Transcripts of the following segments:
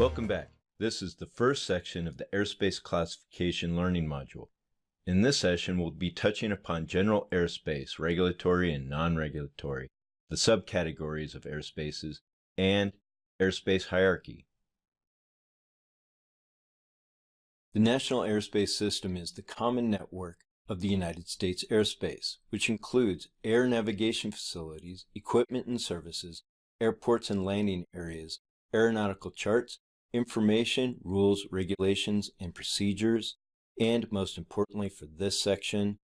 Welcome back. This is the first section of the Airspace Classification Learning Module. In this session, we'll be touching upon general airspace, regulatory and non-regulatory, the subcategories of airspaces, and airspace hierarchy. The National Airspace System is the common network of the United States airspace, which includes air navigation facilities, equipment and services, airports and landing areas, aeronautical charts, information, rules, regulations, and procedures, and most importantly for this section,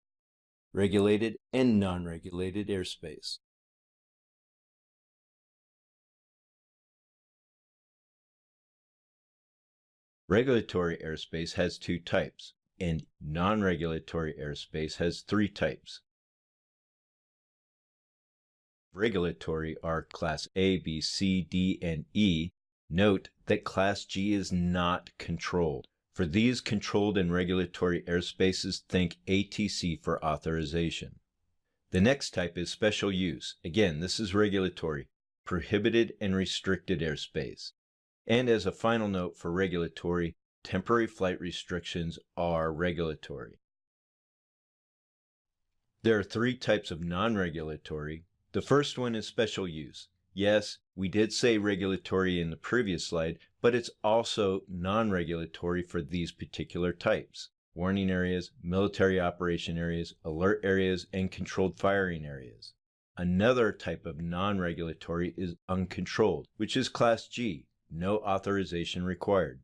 regulated and non-regulated airspace. Regulatory airspace has two types, and non-regulatory airspace has three types. Regulatory are Class A, B, C, D, and E. Note that Class G is not controlled. For these controlled and regulatory airspaces, think ATC for authorization. The next type is special use. Again, this is regulatory, prohibited and restricted airspace. And as a final note for regulatory, temporary flight restrictions are regulatory. There are three types of non-regulatory. The first one is special use. Yes, we did say regulatory in the previous slide, but it's also non-regulatory for these particular types: warning areas, military operation areas, alert areas, and controlled firing areas. Another type of non-regulatory is uncontrolled, which is Class G, no authorization required.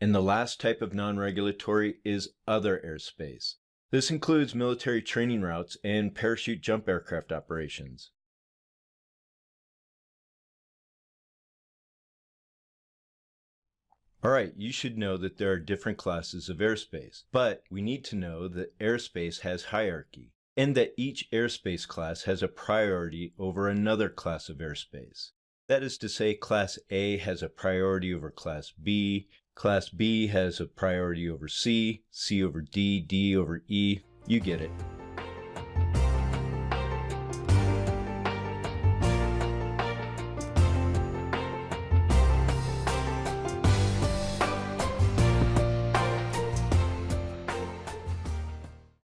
And the last type of non-regulatory is other airspace. This includes military training routes and parachute jump aircraft operations. Alright, you should know that there are different classes of airspace, but we need to know that airspace has hierarchy, and that each airspace class has a priority over another class of airspace. That is to say, Class A has a priority over Class B, Class B has a priority over C, C over D, D over E. You get it.